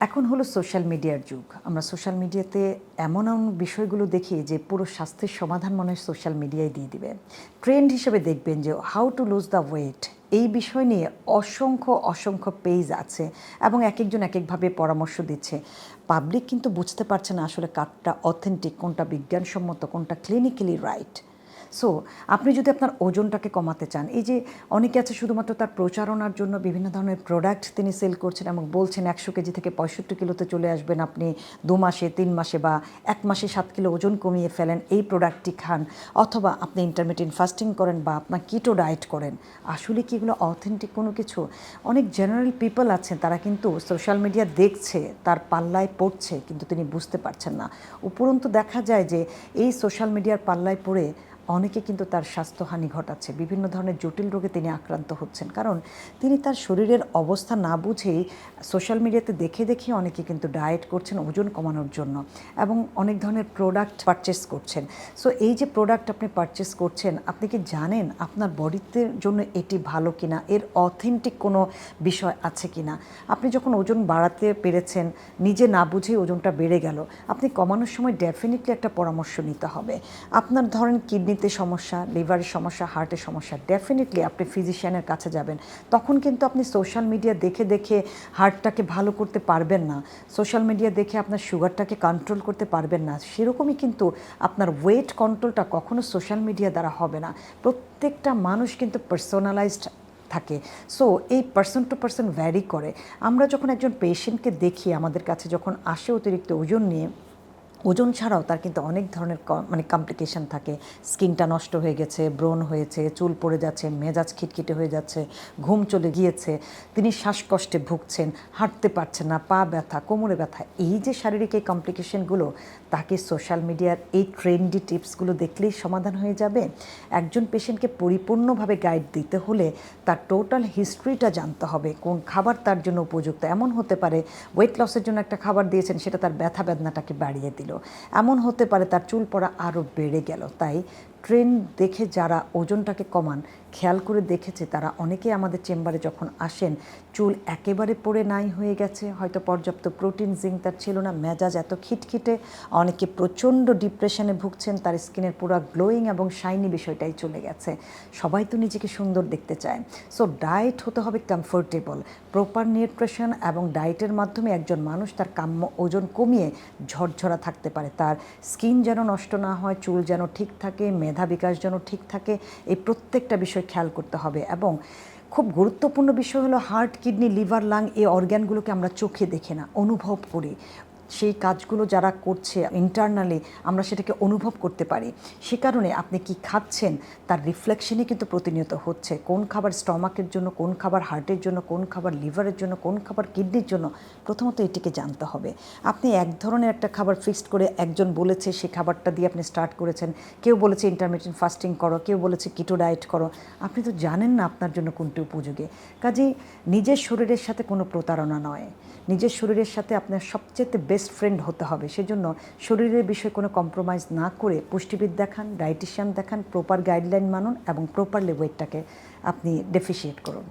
এখন হলো সোশ্যাল মিডিয়ার যুগ। আমরা সোশ্যাল মিডিয়াতে এমন বিষয়গুলো দেখি যে পুরো স্বাস্থ্যের সমাধান মনে হয় সোশ্যাল মিডিয়ায় দিয়ে দিবে। ট্রেন্ড হিসেবে দেখবেন যে how to lose the weight, এই বিষয় নিয়ে অসংখ্য পেজ আছে এবং একেকজন একেকভাবে পরামর্শ দিচ্ছে। পাবলিক কিন্তু বুঝতে পারছে না আসলে কারটা অথেন্টিক, কোনটা বিজ্ঞানসম্মত, কোনটা ক্লিনিক্যালি রাইট। সো আপনি যদি আপনার ওজনটাকে কমাতে চান, এই যে অনেকে আছে শুধুমাত্র তার প্রচারণার জন্য বিভিন্ন ধরনের প্রোডাক্ট তিনি সেল করছেন এবং বলছেন 100 কেজি থেকে 65 কিলোতে চলে আসবেন আপনি 2 মাসে, 3 মাসে বা 1 মাসে 7 কিলো ওজন কমিয়ে ফেলেন, এই প্রোডাক্টটি খান, অথবা আপনি ইন্টারমিটেন্ট ফাস্টিং করেন বা আপনার কিটো ডায়েট করেন। আসলে কি এগুলো অথেন্টিক কোনো কিছু? অনেক জেনারেল পিপল আছেন, তারা কিন্তু সোশ্যাল মিডিয়া দেখছে, তার পাল্লায় পড়ছে, কিন্তু তিনি বুঝতে পারছেন না। উপরন্তু দেখা যায় যে এই সোশ্যাল মিডিয়ার পাল্লায় পড়ে অনেকে কিন্তু তার স্বাস্থ্যহানি ঘটাচ্ছে, বিভিন্ন ধরনের জটিল রোগে তিনি আক্রান্ত হচ্ছেন, কারণ তিনি তার শরীরের অবস্থা না বুঝেই সোশ্যাল মিডিয়াতে দেখে দেখে অনেকে কিন্তু ডায়েট করছেন ওজন কমানোর জন্য এবং অনেক ধরনের প্রোডাক্ট পারচেস করছেন। সো এই যে প্রোডাক্ট আপনি পারচেস করছেন, আপনি কি জানেন আপনার বডিতে জন্য এটি ভালো কিনা, এর অথেন্টিক কোনো বিষয় আছে কিনা? আপনি যখন ওজন বাড়াতে পেরেছেন, নিজে না বুঝেই ওজনটা বেড়ে গেল, আপনি কমানোর সময় ডেফিনেটলি একটা পরামর্শ নিতে হবে। আপনার ধরেন কিডনিতে সমস্যা, লিভারের সমস্যা, হার্টের সমস্যা, ডেফিনেটলি আপনি ফিজিশিয়ানের কাছে যাবেন। তখন কিন্তু আপনি সোশ্যাল মিডিয়া দেখে দেখে হার্টটাকে ভালো করতে পারবেন না, সোশ্যাল মিডিয়া দেখে আপনার সুগারটাকে কন্ট্রোল করতে পারবেন না। সেরকমই কিন্তু আপনার ওয়েট কন্ট্রোলটা কখনো সোশ্যাল মিডিয়া দ্বারা হবে না। প্রত্যেকটা মানুষ কিন্তু পার্সোনালাইজড থাকে। সো এই পার্সন টু পার্সন ভ্যারি করে। আমরা যখন একজন পেশেন্টকে দেখি, আমাদের কাছে যখন আসে অতিরিক্ত ওজন নিয়ে, ওজন ছাড়াও তার কিন্তু অনেক ধরনের কমপ্লিকেশন থাকে। স্কিনটা নষ্ট হয়ে গেছে, ব্রণ হয়েছে, চুল পড়ে যাচ্ছে, মেজাজ খিটখিটে হয়ে যাচ্ছে, ঘুম চলে গিয়েছে, তিনি শ্বাসকষ্টে ভুগছেন, হাঁটতে পারছেন না, পা ব্যথা, কোমরে ব্যথা। এই যে শারীরিক এই কমপ্লিকেশনগুলো, তাকে সোশ্যাল মিডিয়ার এই ট্রেন্ডি টিপসগুলো দেখলেই সমাধান হয়ে যাবে? একজন পেশেন্টকে পরিপূর্ণভাবে গাইড দিতে হলে তার টোটাল হিস্ট্রিটা জানতে হবে, কোন খাবার তার জন্য উপযুক্ত। এমন হতে পারে ওয়েট লসের জন্য একটা খাবার দিয়েছেন, সেটা তার ব্যথা বেদনাটাকে বাড়িয়ে দিল। এমন হতে পারে তার চুল পড়া আরও বেড়ে গেল। তাই ট্রেন্ড দেখে যারা ওজনটাকে কমান, খেয়াল করে দেখেছে, তারা অনেকেই আমাদের চেম্বারে যখন আসেন, চুল একেবারে পড়ে নাই হয়ে গেছে, হয়তো পর্যাপ্ত প্রোটিন জিঙ্ক তার ছিল না, মেজাজ এত খিটখিটে, অনেকে প্রচণ্ড ডিপ্রেশনে ভুগছেন, তার স্কিনের পুরো গ্লোয়িং এবং শাইনি বিষয়টাই চলে গেছে। সবাই তো নিজেকে সুন্দর দেখতে চায়। সো ডায়েট হতে হবে কমফোর্টেবল, প্রপার নিউট্রিশন এবং ডায়েটের মাধ্যমে একজন মানুষ তার কাম্য ওজন কমিয়ে ঝরঝরা থাকতে পারে, তার স্কিন যেন নষ্ট না হয়, চুল যেন ঠিক থাকে, মেধা বিকাশ যেন ঠিক থাকে। এই প্রত্যেকটা বিষয় খেয়াল করতে হবে। এবং খুব গুরুত্বপূর্ণ বিষয় হলো হার্ট, কিডনি, লিভার, লাং, এই অর্গ্যানগুলোকে আমরা চোখে দেখি না, অনুভব করি। সেই কাজগুলো যারা করছে ইন্টারনালি, আমরা সেটাকে অনুভব করতে পারি। সে কারণে আপনি কি খাচ্ছেন তার রিফ্লেকশনই কিন্তু প্রতিনিয়ত হচ্ছে। কোন খাবার স্টমাকের জন্য, কোন খাবার হার্টের জন্য, কোন খাবার লিভারের জন্য, কোন খাবার কিডনির জন্য, প্রথমত এটিকে জানতে হবে। আপনি এক ধরনের একটা খাবার ফিক্সড করে, একজন বলেছে সে খাবারটা দিয়ে আপনি স্টার্ট করেছেন, কেউ বলেছে ইন্টারমিটেন্ট ফাস্টিং করো, কেউ বলেছে কিটো ডায়েট করো, আপনি তো জানেন না আপনার জন্য কোনটি উপযোগী। কাজেই নিজের শরীরের সাথে কোনো প্রতারণা নয়, নিজের শরীরের সাথে আপনার সবচেয়ে বেস্ট ফ্রেন্ড হতে হবে। সেজন্য শরীরের বিষয়ে কোনো কম্প্রোমাইজ না করে পুষ্টিবিদ দেখান, ডায়েটিশিয়ান দেখান, প্রপার গাইডলাইন মানুন এবং প্রপারলি ওয়েটটাকে আপনি ডেফিশিয়েট করুন।